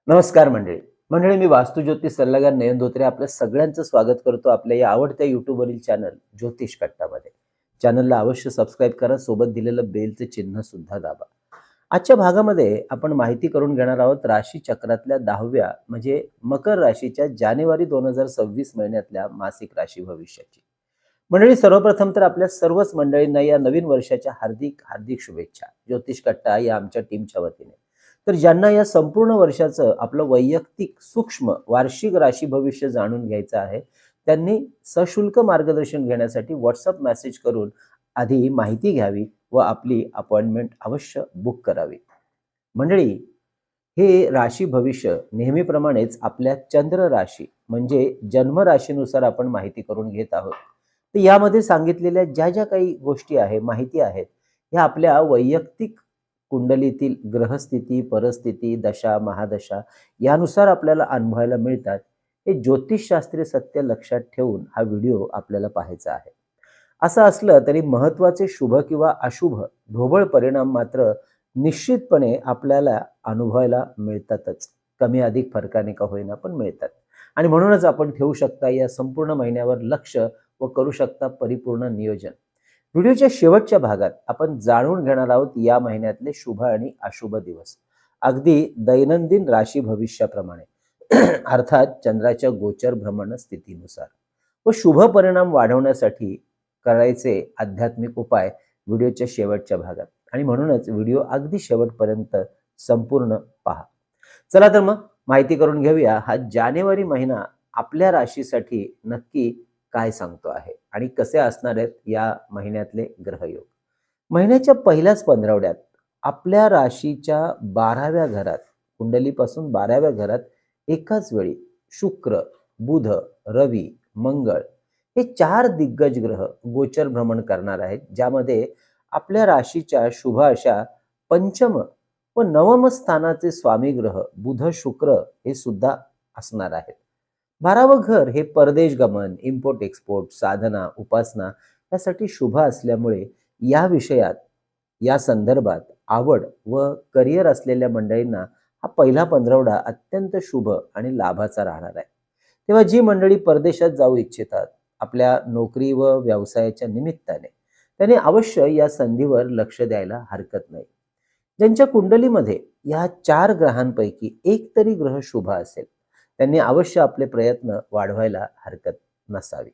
नमस्कार मंडळी. मंडळी, मी वास्तुज्योतिष सल्लागार नयन धोत्रे आपल्या सगळ्यांचं स्वागत करतो आपल्या या आवडत्या यूट्यूबवरील चॅनल ज्योतिष कट्टामध्ये. चॅनलला अवश्य सबस्क्राईब करा, सोबत दिलेलं बेलचे चिन्ह सुद्धा दाबा. आजच्या भागामध्ये आपण माहिती करून घेणार आहोत राशी चक्रातल्या 10व्या म्हणजे मकर राशीच्या जानेवारी 2026 महिन्यातल्या मासिक राशी भविष्याची. मंडळी, सर्वप्रथम तर आपल्या सर्वच मंडळींना या नवीन वर्षाच्या हार्दिक हार्दिक शुभेच्छा ज्योतिष कट्टा या आमच्या टीमच्या वतीने. तर ज्यांना या संपूर्ण वर्षाचं आपलं वैयक्तिक सूक्ष्म वार्षिक राशी भविष्य जाणून घ्यायचं आहे, त्यांनी सशुल्क मार्गदर्शन घेण्यासाठी व्हॉट्सअप मेसेज करून आधी माहिती घ्यावी व आपली अपॉइंटमेंट अवश्य बुक करावी. मंडळी, हे राशी भविष्य नेहमीप्रमाणेच आपल्या चंद्र राशी म्हणजे जन्म राशीनुसार आपण माहिती करून घेत आहोत. तर यामध्ये सांगितलेल्या ज्या ज्या काही गोष्टी आहे माहिती आहेत, ह्या आपल्या वैयक्तिक कुंडलीतील ग्रहस्थिती, परिस्थिती, दशा, महादशा यानुसार आपल्याला अनुभवायला मिळतात. हे ज्योतिषशास्त्रीय सत्य लक्षात ठेवून हा व्हिडिओ आपल्याला पाहायचा आहे. असं असलं तरी महत्त्वाचे शुभ किंवा अशुभ ढोबळ परिणाम मात्र निश्चितपणे आपल्याला अनुभवायला मिळतातच. कमी अधिक फरकाने का होईना पण मिळतात. आणि म्हणूनच आपण ठेवू शकता या संपूर्ण महिन्यावर लक्ष व करू शकता परिपूर्ण नियोजन. व्हिडिओच्या शेवटच्या भागात आपण जाणून घेणार आहोत या महिन्यातले शुभ आणि अशुभ दिवस, अगदी दैनंदिन राशी भविष्याप्रमाणे अर्थात चंद्राच्या गोचर भ्रमण स्थितीनुसार. व शुभ परिणाम वाढवण्यासाठी करायचे आध्यात्मिक उपाय व्हिडिओच्या शेवटच्या भागात. आणि म्हणूनच व्हिडिओ अगदी शेवटपर्यंत संपूर्ण पहा. चला तर मग माहिती करून घेऊया हा जानेवारी महिना आपल्या राशीसाठी नक्की काय सांगतो आहे आणि कसे असणार आहेत या महिन्यातले ग्रहयोग. महिन्याच्या पहिल्याच पंधरवड्यात आपल्या राशीच्या 12व्या घरात, कुंडलीपासून 12व्या घरात एकाच वेळी शुक्र, बुध, रवी, मंगळ हे 4 दिग्गज ग्रह गोचर भ्रमण करणार आहेत, ज्यामध्ये आपल्या राशीच्या शुभ अशा पंचम व नवम स्थानाचे स्वामी ग्रह बुध, शुक्र हे सुद्धा असणार आहेत. 12वं घर हे परदेश गमन, इम्पोर्ट एक्सपोर्ट, साधना, उपासना यासाठी शुभ असल्यामुळे या विषयात, या संदर्भात आवड व करिअर असलेल्या मंडळींना हा पहिला पंधरवडा अत्यंत शुभ आणि लाभाचा राहणार आहे. तेव्हा जी मंडळी परदेशात जाऊ इच्छितात आपल्या नोकरी व व्यवसायाच्या निमित्ताने, त्याने अवश्य या संधीवर लक्ष द्यायला हरकत नाही. ज्यांच्या कुंडलीमध्ये या 4 ग्रहांपैकी एक तरी ग्रह शुभ असेल, त्यांनी अवश्य आपले प्रयत्न वाढवायला हरकत नसावी.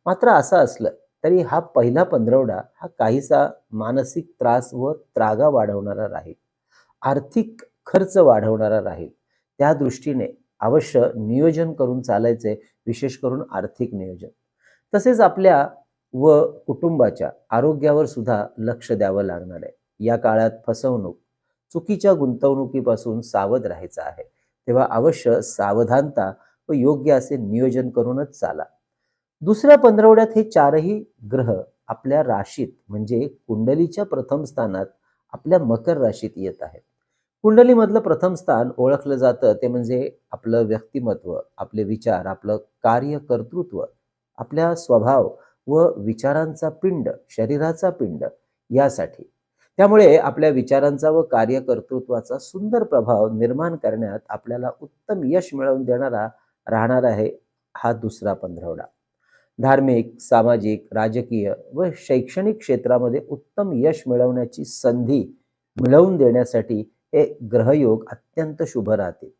मात्र असं असलं तरी हा पहिला पंधरवडा हा काहीसा मानसिक त्रास व त्रागा वाढवणारा राहील, आर्थिक खर्च वाढवणारा राहील. त्या दृष्टीने अवश्य नियोजन करून चालायचे, विशेष करून आर्थिक नियोजन. तसेच आपल्या व कुटुंबाच्या आरोग्यावर सुद्धा लक्ष द्यावं लागणार आहे. या काळात फसवणूक, चुकीच्या गुंतवणुकीपासून सावध राहायचं आहे. तेव्हा अवश्य सावधानता व योग्य असे नियोजन करूनच चाला. दुसऱ्या पंधरवड्यात हे 4ही ग्रह आपल्या राशीत म्हणजे कुंडलीच्या प्रथम स्थानात आपल्या मकर राशीत येत आहेत. कुंडलीमधलं प्रथम स्थान ओळखलं जातं ते म्हणजे आपलं व्यक्तिमत्व, आपले विचार, आपलं कार्य कर्तृत्व, आपल्या स्वभाव व विचारांचा पिंड, शरीराचा पिंड यासाठी. त्यामुळे आपल्या विचारांचा व कार्यकर्तृत्वाचा सुंदर प्रभाव निर्माण करण्यात आपल्याला उत्तम यश मिळवून देणारा राहणार आहे हा दुसरा पंधरवडा. धार्मिक, सामाजिक, राजकीय व शैक्षणिक क्षेत्रामध्ये उत्तम यश मिळवण्याची संधी मिळवून देण्यासाठी हे ग्रहयोग अत्यंत शुभ राहतील.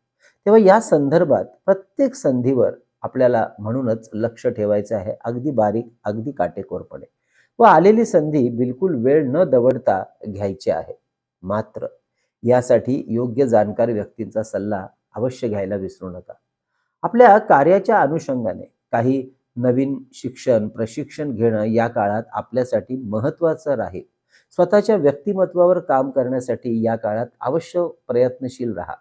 तेव्हा या संदर्भात प्रत्येक संधीवर आपल्याला म्हणूनच लक्ष ठेवायचं आहे, अगदी बारीक, अगदी काटेकोरपणे. व आलेली संधी बिलकुल वेळ न दवडता घ्यायची आहे. मात्र यासाठी योग्य जाणकार व्यक्तींचा सल्ला अवश्य घ्यायला विसरू नका. आपल्या कार्याच्या अनुषंगाने काही नवीन शिक्षण, प्रशिक्षण घेणं या काळात आपल्यासाठी महत्त्वाचं राहील. स्वतःच्या व्यक्तिमत्वावर काम करण्यासाठी या काळात अवश्य प्रयत्नशील राहा,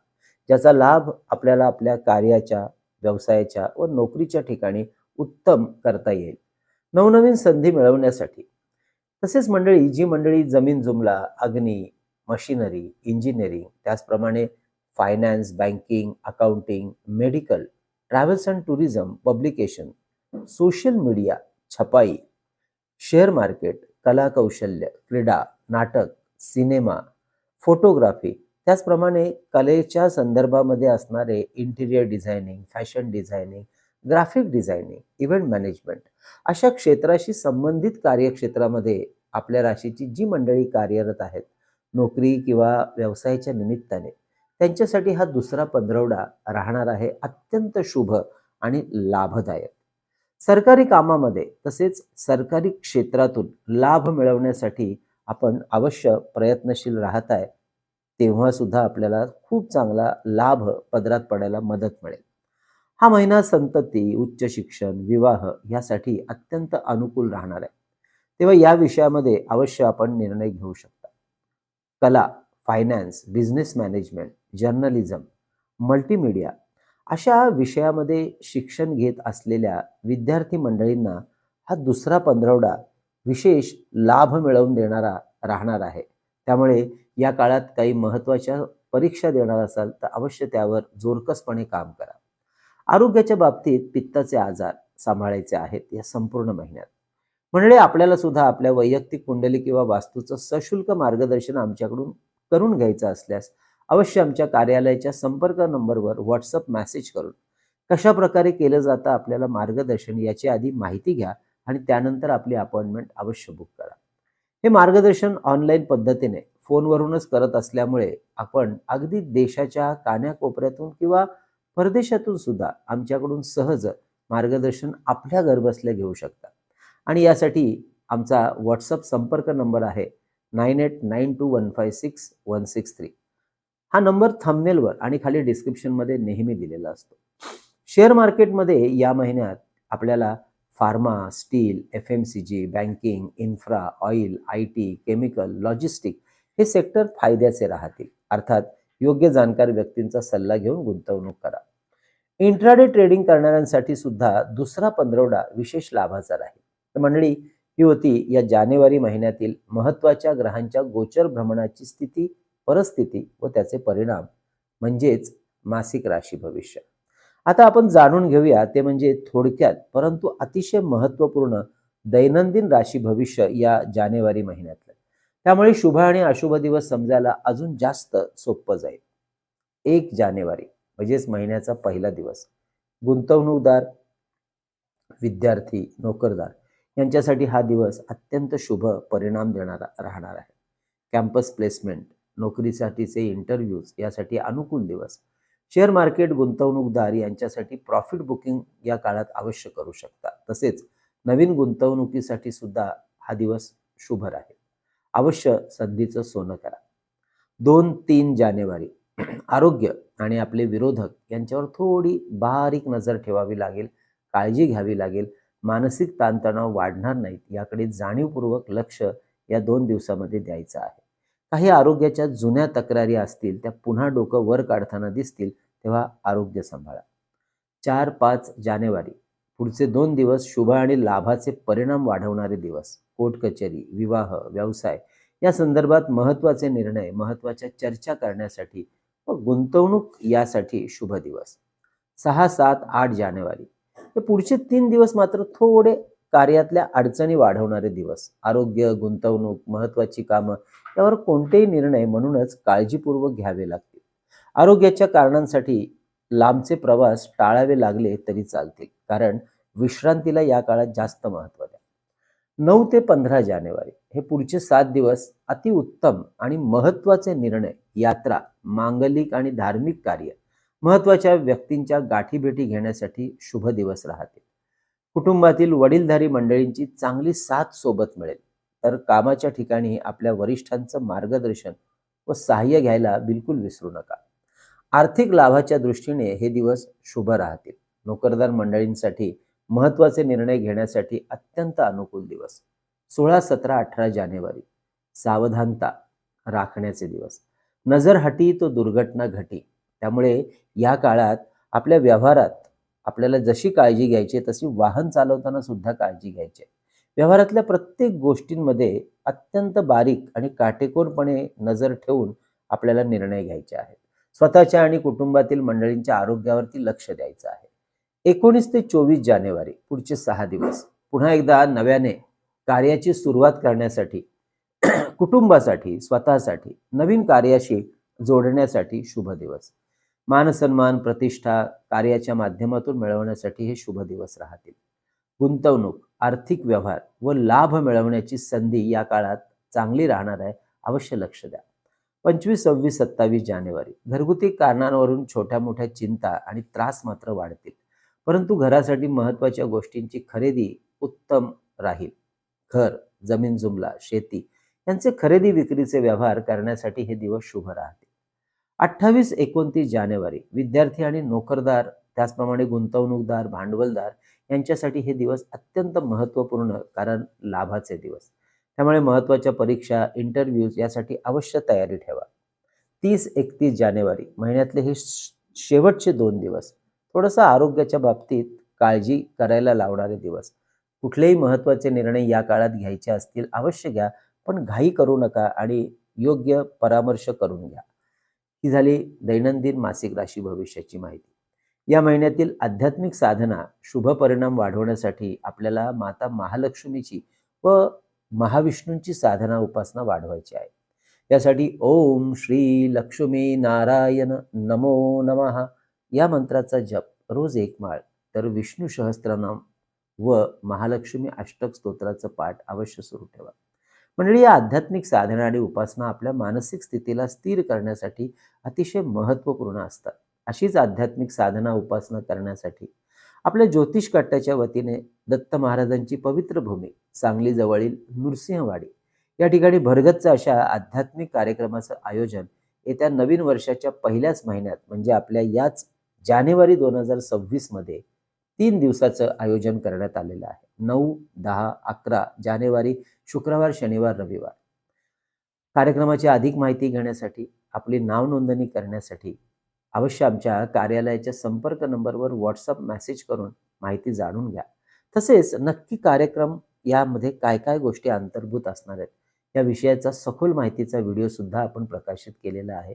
ज्याचा लाभ आपल्याला आपल्या कार्याच्या, व्यवसायाच्या व नोकरीच्या ठिकाणी उत्तम करता येईल. नवनवीन संधी मिळवण्यासाठी. तसेच मंडळी, जी मंडळी जमीन जुमला, अग्नी, मशिनरी, इंजिनिअरिंग, त्याचप्रमाणे finance, banking, accounting, medical, travels and tourism, publication, social media, छपाई, शेअर मार्केट, कला कौशल्य, क्रीडा, नाटक, सिनेमा, फोटोग्राफी, त्याचप्रमाणे कलेच्या संदर्भामध्ये असणारे interior designing, fashion designing, graphic designing, event management अशा क्षेत्राशी संबंधित कार्यक्षेत्रामध्ये आपल्या राशीची जी मंडळी कार्यरत आहेत, नोकरी किंवा व्यवसायाच्या निमित्ताने, त्यांच्यासाठी हा दुसरा पंधरवडा राहणार आहे अत्यंत शुभ आणि लाभदायक. सरकारी कामामध्ये तसेच सरकारी क्षेत्रातून लाभ मिळवण्यासाठी आपण अवश्य प्रयत्नशील राहत आहे, तेव्हा सुद्धा आपल्याला खूप चांगला लाभ पदरात पडायला मदत मिळेल. हा महिना संतती, उच्च शिक्षण, विवाह यासाठी अत्यंत अनुकूल राहणार आहे. तेव्हा या विषयामध्ये अवश्य आपण निर्णय घेऊ शकता. कला, finance, business management, journalism, multimedia अशा विषयामध्ये शिक्षण घेत असलेल्या विद्यार्थी मंडळींना हा दुसरा पंधरवडा विशेष लाभ मिळवून देणारा राहणार आहे. त्यामुळे या काळात काही महत्त्वाच्या परीक्षा देणार असाल तर अवश्य त्यावर जोरकसपणे काम करा. आरोग्याच्या बाबतीत पित्ताचे आजार सांभाळायचे आहेत या संपूर्ण महिन्यात. म्हणजे आपल्याला सुद्धा आपल्या वैयक्तिक कुंडली किंवा वास्तूचं सशुल्क मार्गदर्शन आमच्याकडून करून घ्यायचं असल्यास अवश्य आमच्या कार्यालयाच्या संपर्क नंबरवर व्हॉट्सअप मेसेज करून कशा प्रकारे केलं जातं आपल्याला मार्गदर्शन याची आधी माहिती घ्या आणि त्यानंतर आपली अपॉइंटमेंट अवश्य बुक करा. हे मार्गदर्शन ऑनलाईन पद्धतीने फोनवरूनच करत असल्यामुळे आपण अगदी देशाच्या कान्याकोपऱ्यातून किंवा परदेशातून सुद्धा आमच्याकडून सहज मार्गदर्शन आपल्या घरबसल्या घेऊ शकता. आणि यासाठी आमचा व्हॉट्सअप संपर्क नंबर आहे 9892156163. हा नंबर थंबनेलवर आणि खाली डिस्क्रिप्शनमध्ये नेहमी दिलेला असतो. शेअर मार्केटमध्ये या महिन्यात आपल्याला pharma, steel, FMCG, banking, infra, oil, IT, chemical, logistic हे सेक्टर फायद्याचे राहतील. अर्थात योग्य जाणकार व्यक्तींचा सल्ला घेऊन गुंतवणूक करा. इंट्राडे ट्रेडिंग करणाऱ्यांसाठी सुद्धा दुसरा पंधरवडा विशेष लाभाचा राहील. तर मंडळी, ही होती या जानेवारी महिन्यातील महत्त्वाच्या ग्रहांच्या गोचर भ्रमणाची स्थिती, परिस्थिती व त्याचे परिणाम म्हणजेच मासिक राशी भविष्य. आता आपण जाणून घेऊया ते म्हणजे थोडक्यात परंतु अतिशय महत्त्वपूर्ण दैनंदिन राशी भविष्य या जानेवारी महिन्यातलं. त्यामुळे शुभ आणि अशुभ दिवस समजायला अजून जास्त सोपं जाईल. 1 जानेवारी म्हणजेच महिन्याचा पहिला दिवस गुंतवणूकदार, विद्यार्थी, नोकरदार यांच्यासाठी हा दिवस अत्यंत शुभ परिणाम देणारा राहणार आहे. कॅम्पस प्लेसमेंट, नोकरीसाठीचे इंटरव्ह्यूज यासाठी अनुकूल दिवस. शेअर मार्केट गुंतवणूकदार यांच्यासाठी प्रॉफिट बुकिंग या काळात अवश्य करू शकता. तसेच नवीन गुंतवणुकीसाठी सुद्धा हा दिवस शुभ राहील. अवश्य संधीचं सोनं करा. 2-3 जानेवारी आरोग्य आणि आपले विरोधक यांच्यावर थोडी बारीक नजर ठेवावी लागेल, काळजी घ्यावी लागेल. मानसिक ताणतणाव वाढणार नाहीत याकडे जाणीवपूर्वक लक्ष या 2 दिवसामध्ये द्यायचं आहे. काही आरोग्याच्या जुन्या तक्रारी असतील त्या पुन्हा डोकं वर काढताना दिसतील तेव्हा आरोग्य सांभाळा. 4-5 जानेवारी पुढचे 2 दिवस शुभ आणि लाभाचे परिणाम वाढवणारे दिवस. कोर्ट कचेरी, विवाह, व्यवसाय या संदर्भात महत्त्वाचे निर्णय, महत्त्वाच्या चर्चा करण्यासाठी व गुंतवणूक यासाठी शुभ दिवस. 6-7-8 जानेवारी हे पुढचे 3 दिवस मात्र थोडे कार्यातल्या अडचणी वाढवणारे दिवस. आरोग्य, गुंतवणूक, महत्त्वाची कामं यावर कोणतेही निर्णय म्हणूनच काळजीपूर्वक घ्यावे लागतील. आरोग्याच्या कारणांसाठी लांबचे प्रवास टाळावे लागले तरी चालतील, कारण विश्रांतीला या काळात जास्त महत्त्व द्या. 9 ते 15 जानेवारी हे पुढचे 7 दिवस अतिउत्तम आणि महत्त्वाचे निर्णय, यात्रा, मांगलिक आणि धार्मिक कार्य, महत्त्वाच्या व्यक्तींच्या गाठीभेटी घेण्यासाठी शुभ दिवस राहतील. कुटुंबातील वडीलधारी मंडळींची चांगली साथ सोबत मिळेल. तर कामाच्या ठिकाणी आपल्या वरिष्ठांचं मार्गदर्शन व सहाय्य घ्यायला बिलकुल विसरू नका. आर्थिक लाभाच्या दृष्टीने हे दिवस शुभ राहतील. नोकरदार मंडळींसाठी महत्त्वाचे निर्णय घेण्यासाठी अत्यंत अनुकूल दिवस. 16, 17, 18 जानेवारी सावधानता राखण्याचे दिवस. नजर हटी तो दुर्घटना घटी. त्यामुळे या काळात आपल्या व्यवहारात आपल्याला जशी काळजी घ्यायची तशी वाहन चालवताना सुद्धा काळजी घ्यायची. व्यवहारातल्या प्रत्येक गोष्टींमध्ये अत्यंत बारीक आणि काटेकोरपणे नजर ठेवून आपल्याला निर्णय घ्यायचे आहेत. स्वतःच्या आणि कुटुंबातील मंडळींच्या आरोग्यावरती लक्ष द्यायचं आहे. 19 ते 24 जानेवारी पुढचे 6 दिवस पुन्हा एकदा नव्याने कार्याची सुरुवात करण्यासाठी कुटुंबासाठी, स्वतःसाठी नवीन कार्याशी जोडण्यासाठी शुभ दिवस. मान सन्मान, प्रतिष्ठा कार्याच्या माध्यमातून मिळवण्यासाठी हे शुभ दिवस राहतील. गुंतवणूक, आर्थिक व्यवहार व लाभ मिळवण्याची संधी या काळात चांगली राहणार आहे. अवश्य लक्ष द्या. 25, 26, 27 जानेवारी घरगुती कारणांवरून छोट्या मोठ्या चिंता आणि त्रास मात्र वाढतील. परंतु घरासाठी महत्त्वाच्या गोष्टींची खरेदी उत्तम राहील. घर, जमीन जुमला, शेती यांचे खरेदी विक्रीचे व्यवहार करण्यासाठी हे दिवस शुभ राहतील. 28, 29 जानेवारी विद्यार्थी आणि नोकरदार, त्याचप्रमाणे गुंतवणूकदार, भांडवलदार यांच्यासाठी हे दिवस अत्यंत महत्त्वपूर्ण, कारण लाभाचे दिवस. त्यामुळे महत्त्वाच्या परीक्षा, इंटरव्ह्यूज यासाठी अवश्य तयारी ठेवा. 30, 31 जानेवारी महिन्यातले हे शेवटचे 2 दिवस थोडंसं आरोग्याच्या बाबतीत काळजी करायला लावणारे दिवस. कुठलेही महत्त्वाचे निर्णय या काळात घ्यायचे असतील अवश्य घ्या, पण घाई करू नका आणि योग्य परामर्श करून घ्या. ही झाली दैनंदिन मासिक राशी भविष्याची माहिती. या महिन्यातील आध्यात्मिक साधना, शुभ परिणाम वाढवण्यासाठी आपल्याला माता महालक्ष्मीची व महाविष्णूंची साधना उपासना वाढवायची आहे. यासाठी ओम श्री लक्ष्मी नारायण नमो नमः या मंत्राचा जप रोज 1 माळ, तर विष्णू सहस्त्रनाम व महालक्ष्मी अष्टक स्तोत्राचं पाठ अवश्य सुरू ठेवा. मंडळी, या आध्यात्मिक साधना आणि उपासना आपल्या मानसिक स्थितीला स्थिर करण्यासाठी अतिशय महत्त्वपूर्ण असतात. अशीच आध्यात्मिक साधना उपासना करण्यासाठी आपल्या ज्योतिष कट्ट्याच्या वतीने दत्त महाराजांची पवित्र भूमी सांगली जवळील नृसिंहवाडी या ठिकाणी भरगच्च अशा आध्यात्मिक कार्यक्रमाचं आयोजन येत्या नवीन वर्षाच्या पहिल्याच महिन्यात म्हणजे आपल्या याच जानेवारी 2026 मध्ये 3 दिवसाचं आयोजन करण्यात आलेलं आहे. 9, 10, 11 जानेवारी शुक्रवार, शनिवार, रविवार. कार्यक्रमाची अधिक माहिती घेण्यासाठी, आपली नाव नोंदणी करण्यासाठी अवश्य आमच्या कार्यालयाच्या संपर्क नंबरवर व्हॉट्सअप मेसेज करून माहिती जाणून घ्या. तसेच नक्की कार्यक्रम यामध्ये काय काय गोष्टी अंतर्भूत असणार आहेत या विषयाचा सखोल माहितीचा व्हिडिओ सुद्धा आपण प्रकाशित केलेला आहे.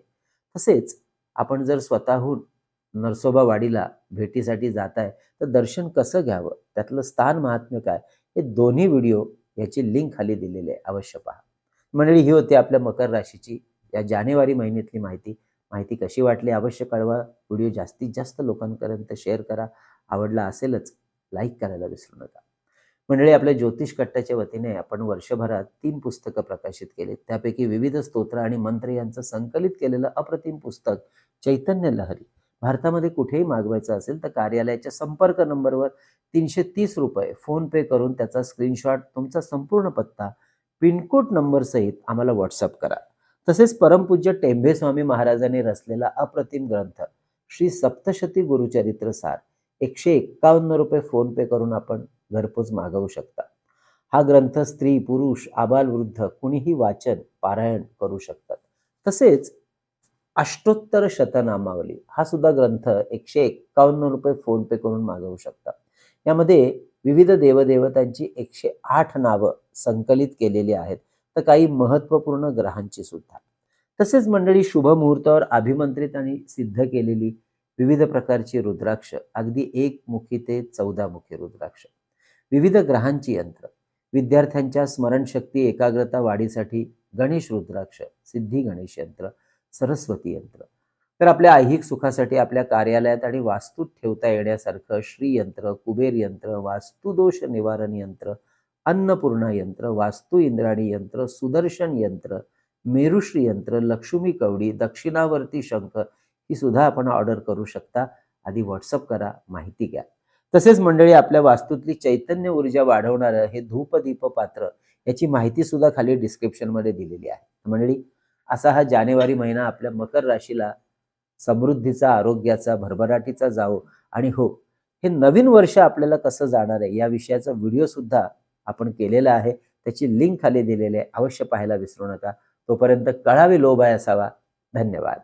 तसेच आपण जर स्वतःहून नरसोबावाडीला भेटीसाठी जाताय तर दर्शन कसं घ्यावं, त्यातलं स्थान महात्म्य काय, हे दोन्ही व्हिडिओ याची लिंक खाली दिलेली आहे, अवश्य पहा. मंडळी, ही होती आपल्या मकर राशीची या जानेवारी महिन्यातली माहिती. माहिती कशी वाटली अवश्य कळवा. व्हिडिओ जास्तीत जास्त लोकांपर्यंत शेअर करा. आवडला असेलच लाईक करायला विसरू नका. मंडळी, आपल्या ज्योतिष कट्ट्याच्या वतीने आपण वर्षभरात 3 पुस्तकं प्रकाशित केली. त्यापैकी विविध स्तोत्र आणि मंत्र यांचं संकलित केलेलं अप्रतिम पुस्तक चैतन्य लहरी भारतामध्ये कुठेही मागवायचं असेल तर कार्यालयाच्या संपर्क नंबरवर 330 रुपये फोन पे करून त्याचा स्क्रीनशॉट, तुमचा संपूर्ण पत्ता, पिनकोड नंबर सहित आम्हाला व्हॉट्सअप करा. तसेच परमपूज्य टेंभे स्वामी महाराजांनी रचलेला अप्रतिम ग्रंथ श्री सप्तशती गुरुचरित्र सार 151 रुपये फोन पे करून आपण घरपोच मागवू शकता. हा ग्रंथ स्त्री, पुरुष, आबाल, वृद्ध कुणीही वाचन, पारायण करू शकतात. तसेच अष्टोत्तर शतनामावली हा सुद्धा ग्रंथ 151 रुपये फोन पे करून मागवू शकता. यामध्ये विविध देवदेवतांची 108 नावं संकलित केलेली आहेत, तर काही महत्त्वपूर्ण ग्रहांची सुद्धा. तसेच मंडळी, शुभ मुहूर्तावर अभिमंत्रित आणि सिद्ध केलेली विविध प्रकारची रुद्राक्ष, अगदी 1 मुखी ते 14 मुखी रुद्राक्ष, विविध ग्रहांची यंत्र, विद्यार्थ्यांच्या स्मरणशक्ती एकाग्रता वाढीसाठी गणेश रुद्राक्ष, सिद्धी गणेश यंत्र, सरस्वती यंत्र, तर आपल्या ऐहिक सुखासाठी आपल्या कार्यालयात आणि वास्तूत ठेवता येण्यासारखं श्री यंत्र, कुबेर यंत्र, वास्तुदोष निवारण यंत्र, अन्नपूर्णा यंत्र, वास्तु इंद्राणी यंत्र, सुदर्शन यंत्र, मेरुश्री यंत्र, लक्ष्मी कवडी, दक्षिणावर्ती शंख ही सुद्धा आपण ऑर्डर करू शकता. आधी व्हॉट्सअप करा, माहिती घ्या. तसेच मंडळी, आपल्या वास्तूतली चैतन्य ऊर्जा वाढवणारं हे धूपदीप पात्र याची माहिती सुद्धा खाली डिस्क्रिप्शन मध्ये दिलेली आहे. मंडळी, असा हा जानेवारी महिना आपल्या मकर राशीला समृद्धीचा, आरोग्याचा, भरभराटीचा जावो. आणि हो, हे नवीन वर्ष आपल्याला कसं जाणार आहे या विषयाचा व्हिडिओ सुद्धा आपण केलेला आहे. त्याची लिंक खाली दिलेली आहे, अवश्य पाहायला विसरू नका. तोपर्यंत कळावे लोभ आहे असावा. धन्यवाद.